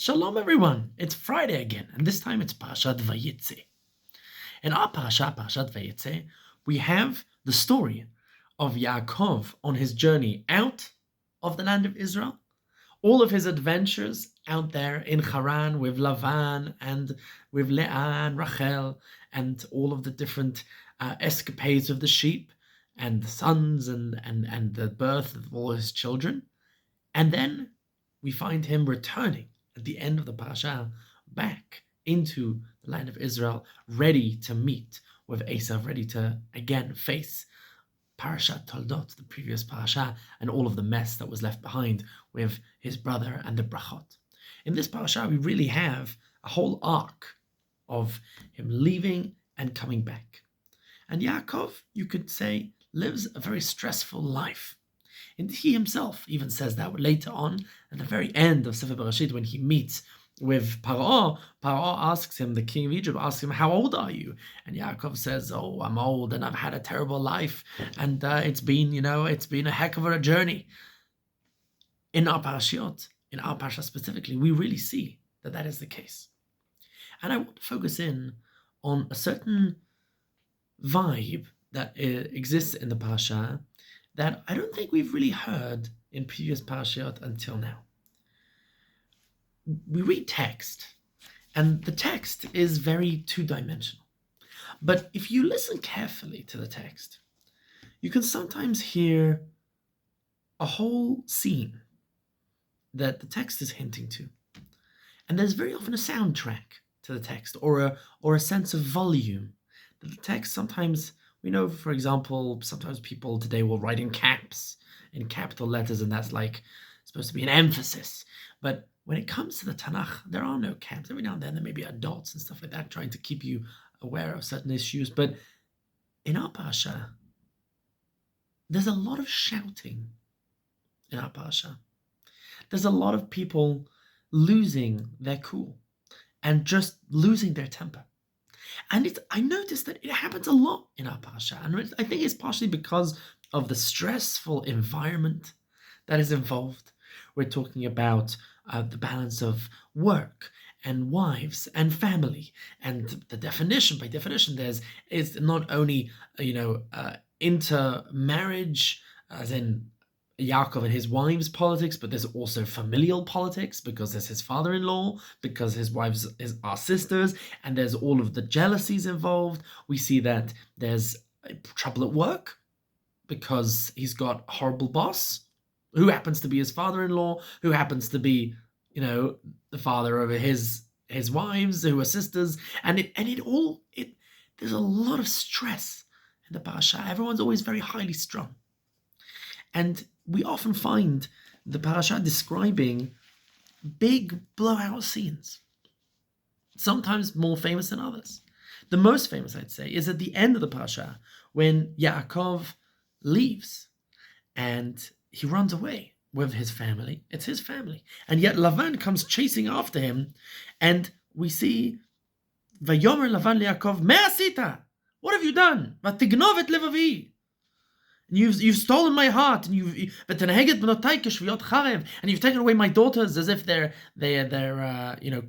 Shalom everyone, it's Friday again, and this time it's Parashat Vayetze. In our Parashat Vayetze, we have the story of Yaakov on his journey out of the land of Israel, all of his adventures out there in Haran with Lavan and with Leah and Rachel, and all of the different escapades of the sheep and the sons and the birth of all his children. And then we find him returning at the end of the parasha back into the land of Israel, ready to meet with Esav, ready to again face Parashat Toldot, the previous parasha, and all of the mess that was left behind with his brother and the brachot. In this parasha, we really have a whole arc of him leaving and coming back. And Yaakov, you could say, lives a very stressful life. And he himself even says that later on, at the very end of Sefer Bereshit, when he meets with Paro asks him, the king of Egypt asks him, "How old are you?" And Yaakov says, "Oh, I'm old and I've had a terrible life, and it's been a heck of a journey." In our parashiot, in our parasha specifically, we really see that that is the case. And I want to focus in on a certain vibe that exists in the parasha that I don't think we've really heard in previous parashiot until now. We read text, and the text is very two-dimensional. But if you listen carefully to the text, you can sometimes hear a whole scene that the text is hinting to. And there's very often a soundtrack to the text, or a sense of volume that the text sometimes. We know, for example, sometimes people today will write in caps, in capital letters, and that's like supposed to be an emphasis. But when it comes to the Tanakh, there are no caps. Every now and then there may be dots and stuff like that, trying to keep you aware of certain issues. But in our parasha, there's a lot of shouting in our parasha. There's a lot of people losing their cool and just losing their temper. And I noticed that it happens a lot in our parasha, and I think it's partially because of the stressful environment that is involved. We're talking about the balance of work and wives and family, and the definition. By definition, is not only intermarriage, as in Yaakov and his wives' politics, but there's also familial politics, because there's his father-in-law, because his wives are sisters, and there's all of the jealousies involved. We see that there's trouble at work, because he's got a horrible boss, who happens to be his father-in-law, who happens to be, the father of his wives, who are sisters, and there's a lot of stress in the parasha. Everyone's always very highly strung. And we often find the parasha describing big blowout scenes, sometimes more famous than others. The most famous, I'd say, is at the end of the parasha, when Yaakov leaves and he runs away with his family. It's his family. And yet Lavan comes chasing after him, and we see, Vayomer Lavan leYaakov, Me asita? What have you done? Vatignov et levavi. You've stolen my heart, and you've taken away my daughters as if they're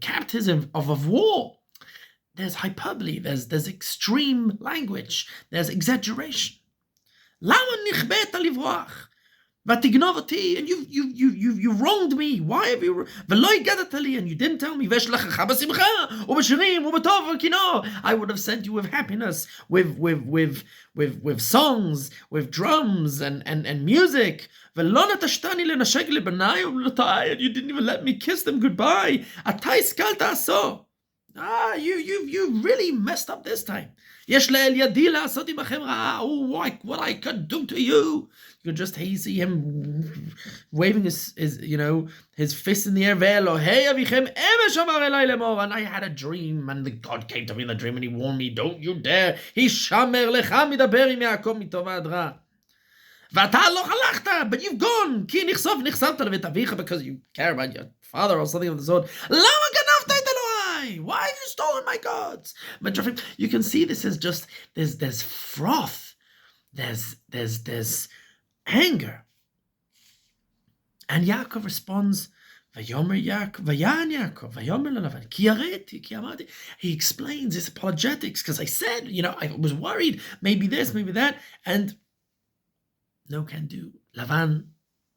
captives of war. There's hyperbole, there's extreme language, there's exaggeration. And you wronged me. Why have you? And you didn't tell me. I would have sent you with happiness, with songs, with drums and music. And you didn't even let me kiss them goodbye. You really messed up this time. What I could do to you. You could just see him waving his fist in the air. And I had a dream, and the God came to me in the dream, and he warned me, don't you dare. But you've gone. Because you care about your father or something of the sort. Why have you stolen my gods? But you can see this is just there's froth, there's anger, and Yaakov responds Vayomer Yaakov, Vayan Yaakov, Vayomer Lavan, Ki yareti, ki amati. He explains his apologetics because I said, I was worried, maybe this, maybe that, and no can do. Lavan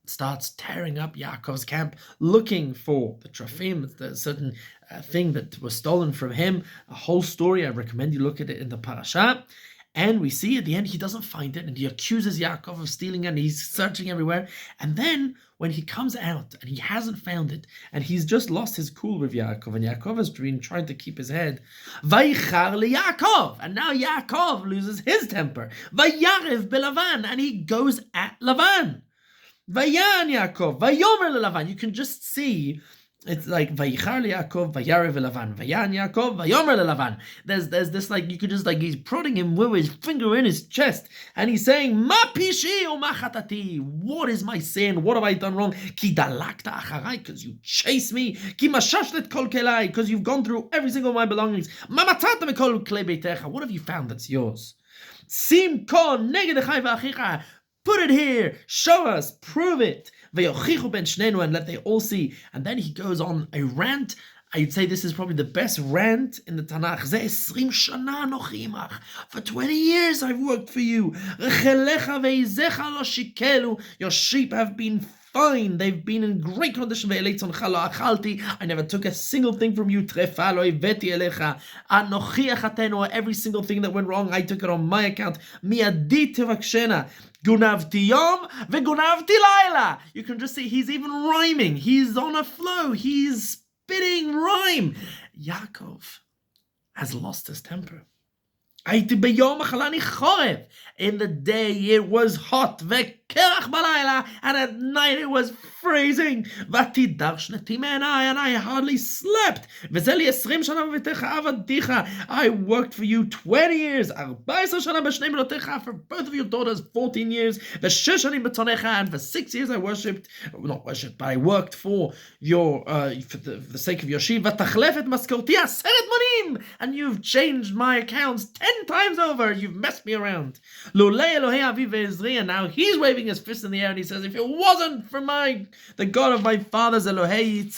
starts tearing up Yaakov's camp, looking for the Trophim, the certain thing that was stolen from him. A whole story. I recommend you look at it in the parasha. And we see at the end he doesn't find it, and he accuses Yaakov of stealing it, and he's searching everywhere. And then when he comes out and he hasn't found it, and he's just lost his cool with Yaakov, and Yaakov has been trying to keep his head. Vayichar Yaakov, and now Yaakov loses his temper. Vayarev belavan, and he goes at Lavan. Vayan Yaakov, Vayomer Lavan. You can just see. It's like Vayichar Yaakov, Vayarev Lavan, Vayan Yaakov, Vayomer Lavan. There's this you could just he's prodding him with his finger in his chest, and he's saying, Ma pishi o ma chatati. What is my sin? What have I done wrong? Ki dalakta acharai, because you chase me. Ki mashashlet kol kelai, because you've gone through every single of my belongings. Ma matzata mikol klei beitecha. What have you found that's yours? Sim kon neged achai v'achicha. Put it here, show us, prove it. And let they all see. And then he goes on a rant. I'd say this is probably the best rant in the Tanakh. For 20 years I've worked for you. Your sheep have been fine. They've been in great condition. I never took a single thing from you. Every single thing that went wrong, I took it on my account. Gunavti yom vegunavti laila. You can just see he's even rhyming. He's on a flow. He's spitting rhyme. Yaakov has lost his temper. In the day it was hot, and at night it was freezing. And I hardly slept. I worked for you 20 years. For both of your daughters, 14 years. And for 6 years I worshipped, not worshipped, but I worked for your for the sake of your sheep. And you've changed my accounts 10 times over. You've messed me around. And now he's waving his fist in the air and he says, if it wasn't for the God of my fathers, Lulei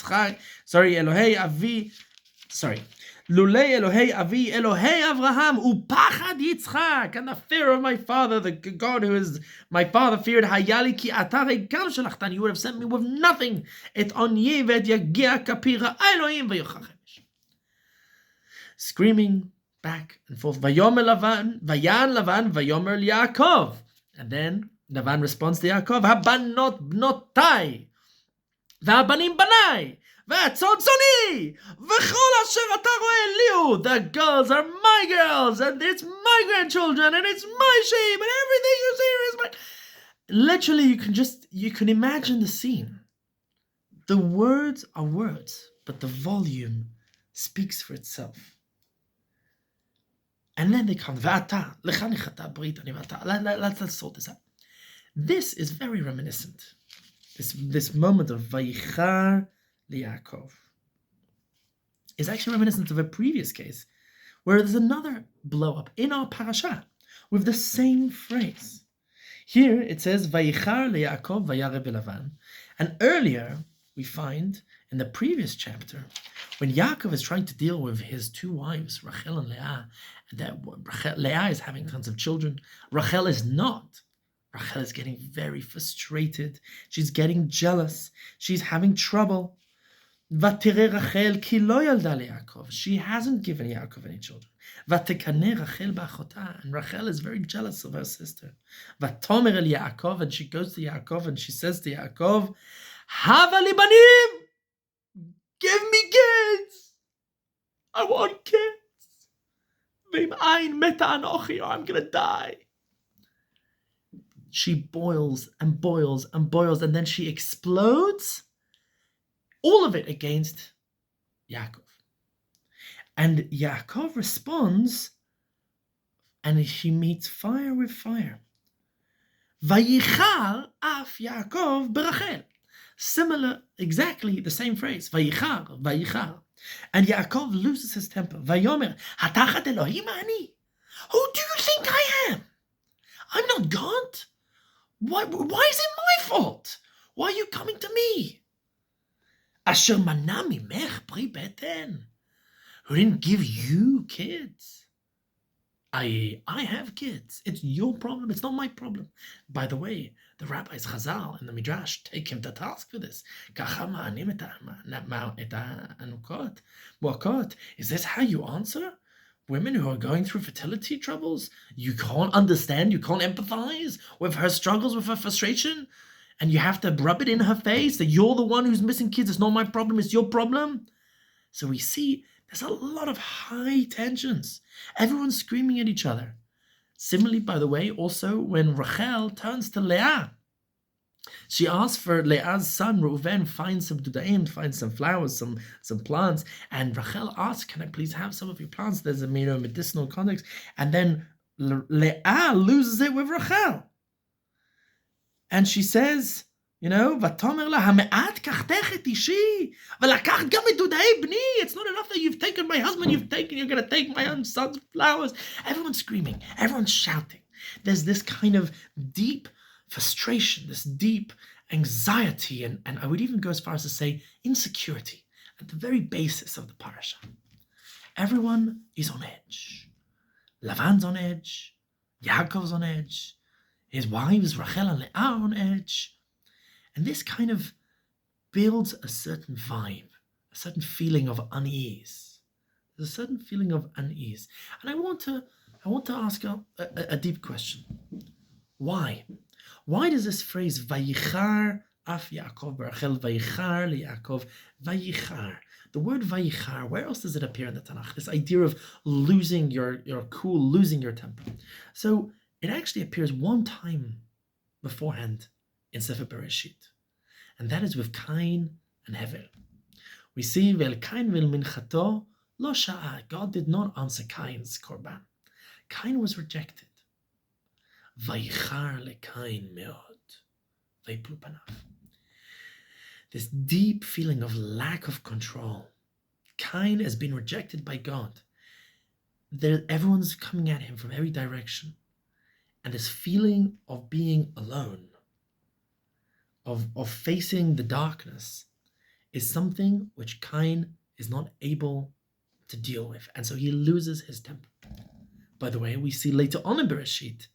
Elohei Avi, Elohei Avraham, Upachad Yitzchak, and the fear of my father, the God who is my father feared, Hayali ki atare gam shalachtan, you would have sent me with nothing. Et onye ved yagia kapira Elohim v'yochachem. Screaming back and forth, Vayomer Lavan, Vayan Lavan, Vayomer Yaakov. And then Lavan responds to Yaakov, Habanot bnotai, V'habanim banai, V'atzon tzoni, V'chol asher ata roeh liu. The girls are my girls, and it's my grandchildren, and it's my sheep, and everything you see here is my... Literally, you can imagine the scene. The words are words, but the volume speaks for itself. And then they come, let's sort this out. This is very reminiscent. This moment of Vayichar Yaakov is actually reminiscent of a previous case where there's another blow up in our parasha with the same phrase. Here it says Vayichar Yaakov Vayarev Lavan, and earlier we find in the previous chapter when Yaakov is trying to deal with his two wives, Rachel and Leah, that Leah is having tons of children. Rachel is not. Rachel is getting very frustrated. She's getting jealous. She's having trouble. Vatire Rachel ki lo yalda leYaakov. She hasn't given Yaakov any children. Vatekane Rachel ba'achota. And Rachel is very jealous of her sister. Vatomer el Yaakov. And she goes to Yaakov and she says to Yaakov, Hava li banim. Give me kids. I want kids. V'im ein meta anochi, or I'm going to die. She boils and boils and boils, and then she explodes. All of it against Yaakov. And Yaakov responds, and she meets fire with fire. Vayichar af Yaakov berachel. Similar, exactly the same phrase. Vayichar, vayichar. And Yaakov loses his temper. Vayomer, hatachat Elohim ani. Who do you think I am? I'm not God. Why is it my fault? Why are you coming to me? Asher mana mimech pri beten, who didn't give you kids. I have kids. It's your problem. It's not my problem. By the way, the rabbis Chazal and the Midrash take him to task for this. Is this how you answer women who are going through fertility troubles? You can't understand, you can't empathize with her struggles, with her frustration, and you have to rub it in her face that you're the one who's missing kids. It's not my problem, it's your problem. So we see there's a lot of high tensions. Everyone's screaming at each other. Similarly, by the way, also when Rachel turns to Leah, she asks for Leah's son, Reuven, find some dudaim, find some flowers, some plants. And Rachel asks, can I please have some of your plants? There's a medicinal context. And then Leah loses it with Rachel. And she says, ותאמר לה, המעט קחתך את אישי, ולקחת גם את דודאי בני. It's not enough that you've taken my husband, you're going to take my own son's flowers. Everyone's screaming, everyone's shouting. There's this kind of deep frustration, this deep anxiety, and I would even go as far as to say insecurity at the very basis of the parasha. Everyone is on edge. Lavan's on edge, Yaakov's on edge, his wives Rachel and Leah are on edge. And this kind of builds a certain vibe, a certain feeling of unease. There's a certain feeling of unease. And I want to ask a deep question. Why? Why does this phrase, Vayichar af Yaakov Rachel, Vayichar liYaakov, Vayichar? The word Vayichar, where else does it appear in the Tanakh? This idea of losing your cool, losing your temper. So it actually appears one time beforehand in Sefer Bereshit, and that is with Cain and Hevel. We see Vel Cain vil minchato lo sha'a. God did not answer Cain's korban. Cain was rejected. Vayichar leCain meod vayiplu panav. This deep feeling of lack of control. Cain has been rejected by God. Everyone's coming at him from every direction, and this feeling of being alone, of facing the darkness, is something which Cain is not able to deal with. And so he loses his temper. By the way, we see later on in Bereshit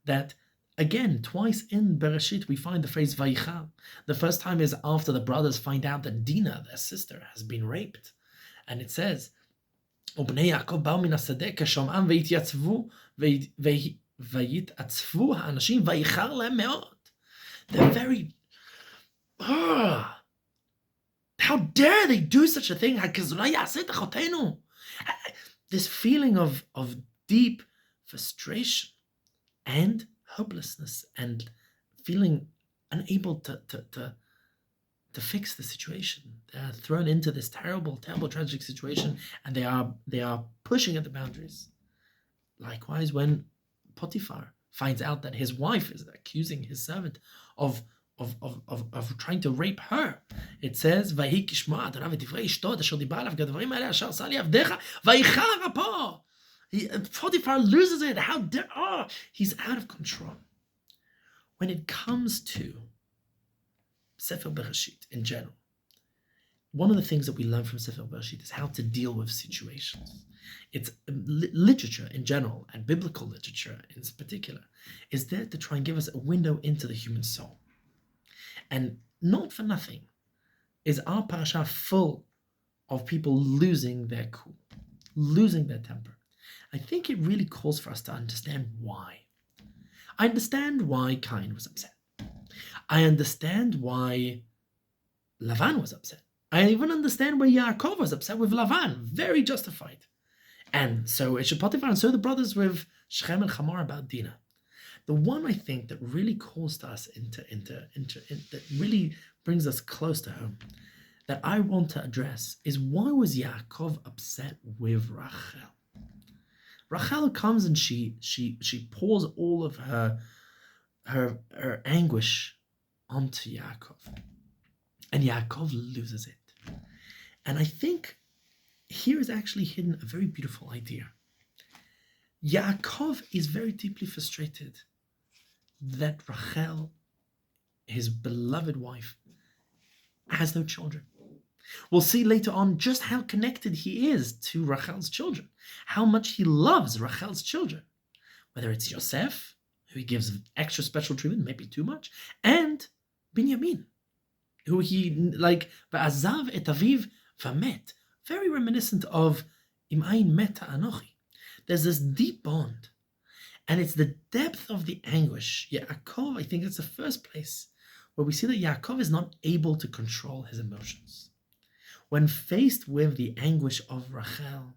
that, again, twice in Bereshit, we find the phrase Vayicha. The first time is after the brothers find out that Dinah, their sister, has been raped. And it says, ובני יעקב באו מן השדה כשומעם והתייצבו והתעצבו האנשים ויחר להם מאוד. They're very... how dare they do such a thing? This feeling of deep frustration and hopelessness and feeling unable to fix the situation. They're thrown into this terrible, terrible, tragic situation, and they are pushing at the boundaries. Likewise, when Potiphar finds out that his wife is accusing his servant of trying to rape her, it says, "Vayi kishma Adonai v'divrei ishto asher dibra alav gadvarim ha'ele asher asa li avdecha vayichar apo." Potiphar loses it. How dare? He's out of control. When it comes to Sefer Bereshit in general, one of the things that we learn from Sefer Bereshit is how to deal with situations. It's literature in general, and biblical literature in particular, is there to try and give us a window into the human soul. And not for nothing is our parasha full of people losing their cool, losing their temper. I think it really calls for us to understand why. I understand why Cain was upset. I understand why Lavan was upset. I even understand why Yaakov was upset with Lavan. Very justified. And so it's Potiphar, and so the brothers with Shechem and Hamor about Dinah. The one I think that really calls to us into that really brings us close to home, that I want to address, is why was Yaakov upset with Rachel? Rachel comes and she pours all of her anguish onto Yaakov, and Yaakov loses it. And I think here is actually hidden a very beautiful idea. Yaakov is very deeply frustrated that Rachel, his beloved wife, has no children. We'll see later on just how connected he is to Rachel's children, how much he loves Rachel's children, whether it's Yosef, who he gives extra special treatment, maybe too much, and Binyamin, who he, like, Va'azav et aviv v'met, very reminiscent of Im ayin meta anochi. There's this deep bond, and it's the depth of the anguish. Yaakov, I think it's the first place where we see that Yaakov is not able to control his emotions. When faced with the anguish of Rachel,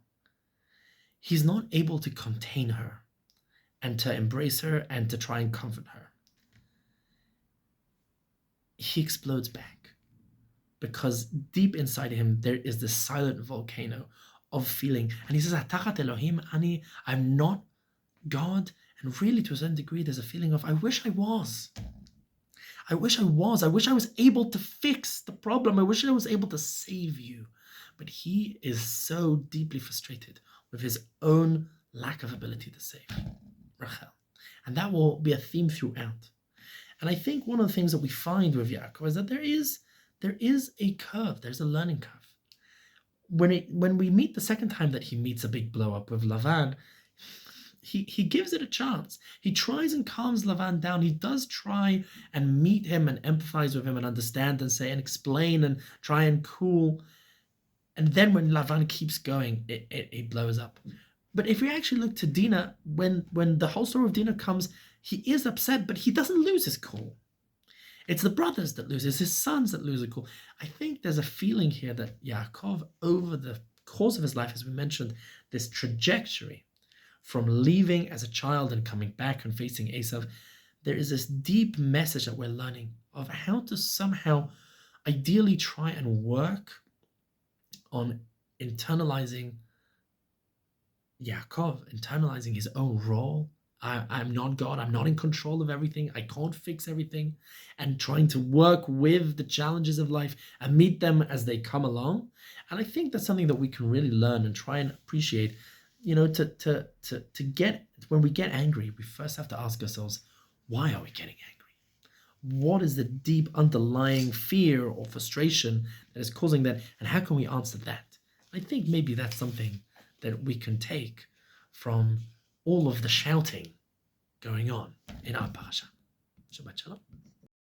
he's not able to contain her and to embrace her and to try and comfort her. He explodes back because deep inside him there is this silent volcano of feeling. And he says, "Atachat Elohim ani," I'm not God. And really, to a certain degree, there's a feeling of, I wish I was. I wish I was. I wish I was able to fix the problem. I wish I was able to save you. But he is so deeply frustrated with his own lack of ability to save Rachel. And that will be a theme throughout. And I think one of the things that we find with Yaakov is that there is a curve. There's a learning curve. When we meet the second time that he meets a big blow up with Lavan, he gives it a chance. He tries and calms Lavan down. He does try and meet him and empathize with him and understand and say and explain and try and cool. And then when Lavan keeps going, it blows up. But if we actually look to Dinah, when the whole story of Dinah comes, he is upset, but he doesn't lose his cool. It's the brothers that lose, it's his sons that lose the cool. I think there's a feeling here that Yaakov, over the course of his life, as we mentioned, this trajectory from leaving as a child and coming back and facing Esav, there is this deep message that we're learning of how to somehow ideally try and work on internalizing Yaakov, internalizing his own role. I'm not God. I'm not in control of everything. I can't fix everything. And trying to work with the challenges of life and meet them as they come along. And I think that's something that we can really learn and try and appreciate. To get, when we get angry, we first have to ask ourselves, why are we getting angry? What is the deep underlying fear or frustration that is causing that? And how can we answer that? I think maybe that's something that we can take from all of the shouting going on in our parasha. Shabbat shalom.